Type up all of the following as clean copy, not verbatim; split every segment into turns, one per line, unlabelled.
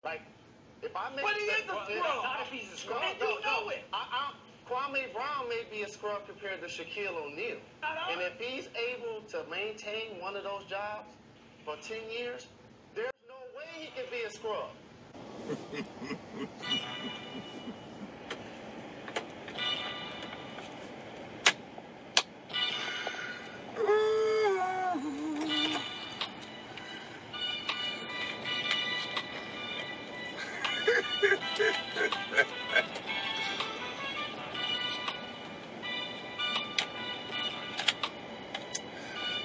Like, if I make...
But he is a scrub.
Not if he's a scrub.
And you know it.
Kwame Brown may be a scrub compared to Shaquille O'Neal. And if he's able to maintain one of those jobs for 10 years, there's no way he can be a scrub.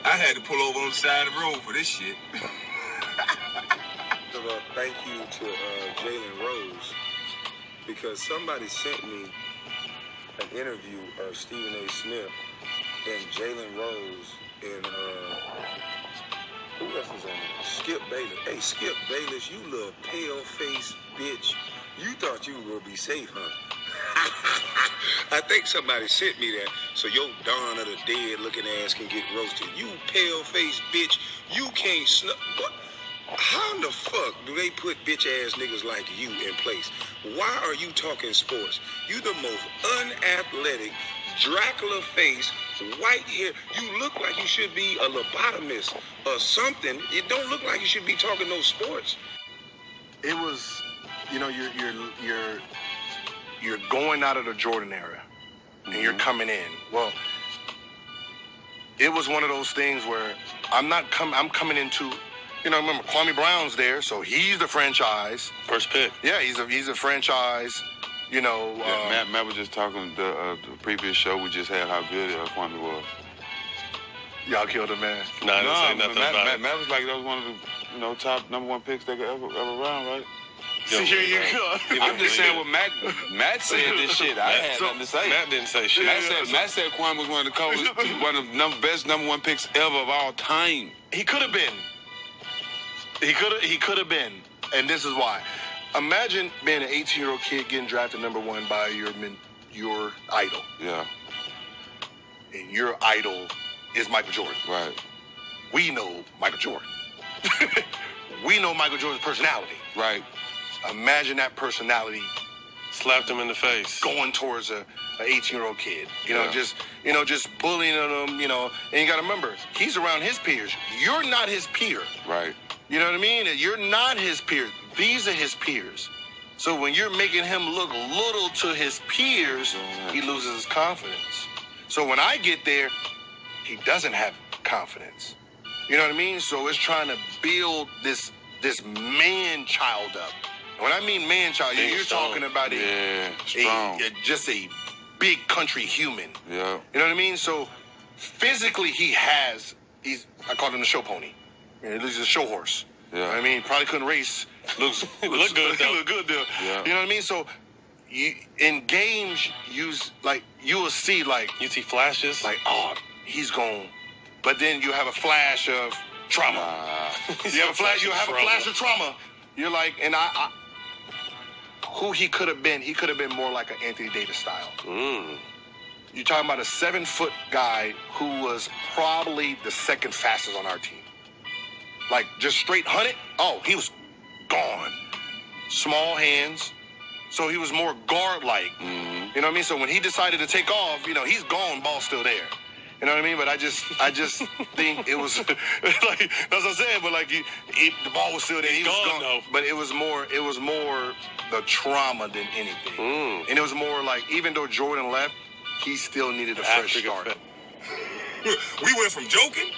I had to pull over on the side of the road for this shit.
Thank you to Jalen Rose, because somebody sent me an interview of Stephen A. Smith and Jalen Rose and who else is on there? Skip Bayless. Hey, Skip Bayless, you little pale-faced bitch. You thought you were gonna be safe, huh? I think somebody sent me that, so your Dawn of the Dead looking ass can get roasted. You pale-faced bitch, you can't snuff. What? How in the fuck do they put bitch-ass niggas like you in place? Why are you talking sports? You the most unathletic, Dracula face, white hair. You look like you should be a lobotomist or something. It don't look like you should be talking no sports.
It was, you know, you're going out of the Jordan era, and you're coming in. Well, it was one of those things where I'm coming into, you know, remember Kwame Brown's there, so he's the franchise
first pick.
Yeah, he's a franchise. You know,
yeah, Matt was just talking the previous show we just had how good Kwame was.
Y'all killed him, man.
No, I didn't say nothing about it. Matt was like that was one of the top #1 picks they could ever run, right?
See, here you go.
I'm just saying what Matt said this shit. I had nothing to say. Matt didn't say shit. Matt said Kwame was one of the coldest, one of the best #1 picks ever of all time.
He could have been. He could have been, and this is why. Imagine being an 18-year-old kid getting drafted #1 by your idol.
Yeah.
And your idol is Michael Jordan.
Right.
We know Michael Jordan. We know Michael Jordan's personality.
Right.
Imagine that personality
slapped him in the face,
going towards a 18-year-old kid. You know, just bullying him. You know, and you got to remember, he's around his peers. You're not his peer.
Right.
You know what I mean? You're not his peers. These are his peers. So when you're making him look little to his peers, he loses his confidence. So when I get there, he doesn't have confidence. You know what I mean? So it's trying to build this man-child up. And when I mean man-child, you're talking about just a big country human.
Yeah.
You know what I mean? So physically I called him the show pony. He's a show horse.
Yeah.
You know what I mean? Probably couldn't race. Look good though.
Yeah.
You know what I mean? So in games, you will see
you see flashes
like, oh, he's gone. But then you have a flash of trauma. You have a flash of trauma. You're like, and who he could have been? He could have been more like an Anthony Davis style. You're talking about a 7-foot guy who was probably the second fastest on our team. Like, just straight 100. Oh, he was gone. Small hands. So he was more guard-like. You know what I mean? So when he decided to take off, you know, he's gone, ball's still there. You know what I mean? But I just think it was like, that's what I'm saying. But like, the ball was still there. He was gone. Though. But it was more the trauma than anything. And it was more like, even though Jordan left, he still needed a fresh start.
We went from joking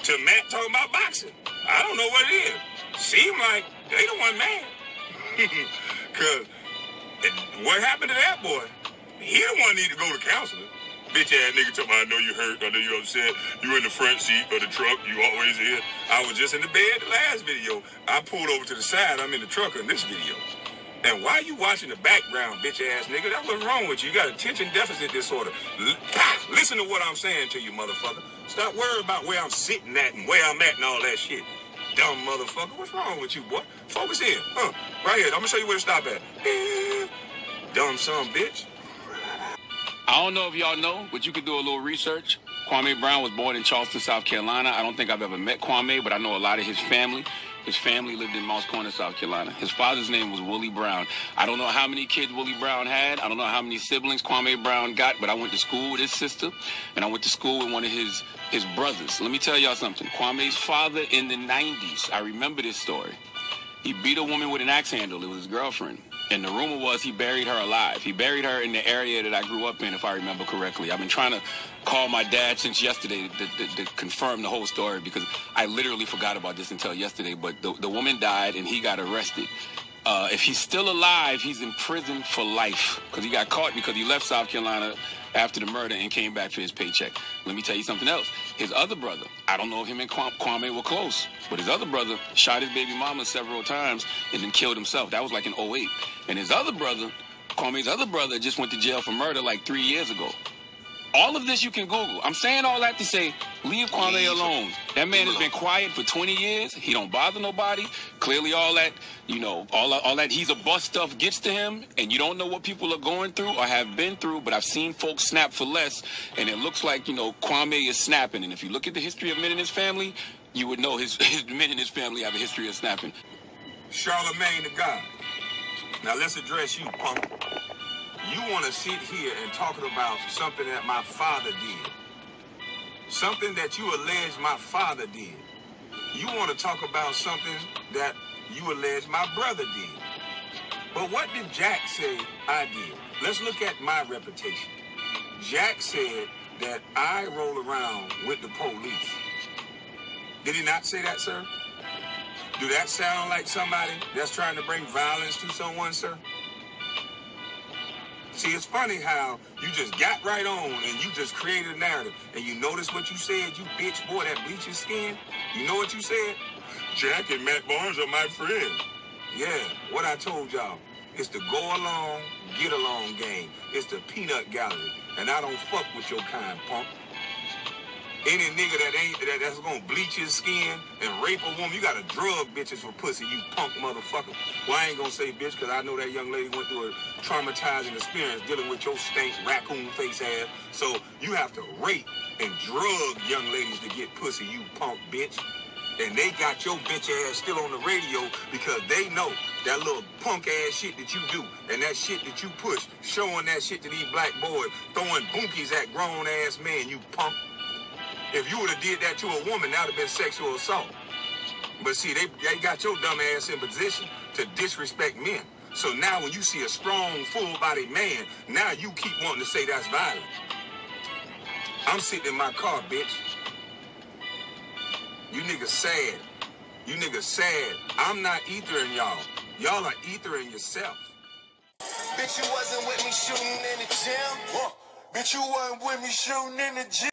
to Matt talking about boxing. I don't know what it is. Seemed like they the one mad. Because what happened to that boy? He the one need to go to counseling. Bitch ass nigga talking about, I know you hurt, I know you upset, you in the front seat of the truck, you always here. I was just in the bed the last video. I pulled over to the side, I'm in the truck in this video. And why you watching the background, bitch ass nigga? That's what's wrong with you. You got attention deficit disorder. Listen to what I'm saying to you, motherfucker. Stop worrying about where I'm sitting at and where I'm at and all that shit. Dumb motherfucker. What's wrong with you, boy? Focus in. Right here. I'm gonna show you where to stop at. Dumb son, bitch.
I don't know if y'all know, but you could do a little research. Kwame Brown was born in Charleston, South Carolina. I don't think I've ever met Kwame, but I know a lot of his family. His family lived in Moss Corner, South Carolina. His father's name was Willie Brown. I don't know how many kids Willie Brown had. I don't know how many siblings Kwame Brown got, but I went to school with his sister, and I went to school with one of his brothers. Let me tell y'all something. Kwame's father in the 90s, I remember this story. He beat a woman with an axe handle. It was his girlfriend. And the rumor was he buried her alive. He buried her in the area that I grew up in, if I remember correctly. I've been trying to call my dad since yesterday to confirm the whole story, because I literally forgot about this until yesterday. But the woman died, and he got arrested. If he's still alive, he's in prison for life, because he got caught because he left South Carolina after the murder and came back for his paycheck. Let me tell you something else. His other brother, I don't know if him and Kwame were close, but his other brother shot his baby mama several times and then killed himself. That was like in 2008. And his other brother, Kwame's other brother, just went to jail for murder like 3 years ago. All of this you can Google. I'm saying all that to say, leave Kwame alone. That man has been quiet for 20 years. He don't bother nobody. Clearly all that, you know, all that he's a bust stuff gets to him, and you don't know what people are going through or have been through, but I've seen folks snap for less, and it looks like, you know, Kwame is snapping. And if you look at the history of men in his family, you would know his men in his family have a history of snapping.
Charlemagne the God. Now let's address you, punk. You want to sit here and talk about something that my father did. Something that you allege my father did. You want to talk about something that you allege my brother did. But what did Jack say I did? Let's look at my reputation. Jack said that I roll around with the police. Did he not say that, sir? Do that sound like somebody that's trying to bring violence to someone, sir? See, it's funny how you just got right on and you just created a narrative. And you notice what you said, you bitch boy that bleached your skin? You know what you said? Jack and Matt Barnes are my friends. Yeah, what I told y'all. It's the go along, get along game. It's the peanut gallery. And I don't fuck with your kind, punk. Any nigga that's gonna bleach his skin and rape a woman, you gotta drug bitches for pussy, you punk motherfucker. Well, I ain't gonna say bitch, because I know that young lady went through a traumatizing experience dealing with your stank raccoon face ass. So you have to rape and drug young ladies to get pussy, you punk bitch. And they got your bitch ass still on the radio because they know that little punk ass shit that you do and that shit that you push, showing that shit to these black boys, throwing bunkies at grown ass men, you punk. If you would have did that to a woman, that would have been sexual assault. But see, they got your dumb ass in position to disrespect men. So now when you see a strong, full-bodied man, now you keep wanting to say that's violent. I'm sitting in my car, bitch. You niggas sad. You niggas sad. I'm not ethering y'all. Y'all are ethering yourself.
Bitch, you wasn't with me shooting in the gym. Bitch, you wasn't with me shooting in the gym.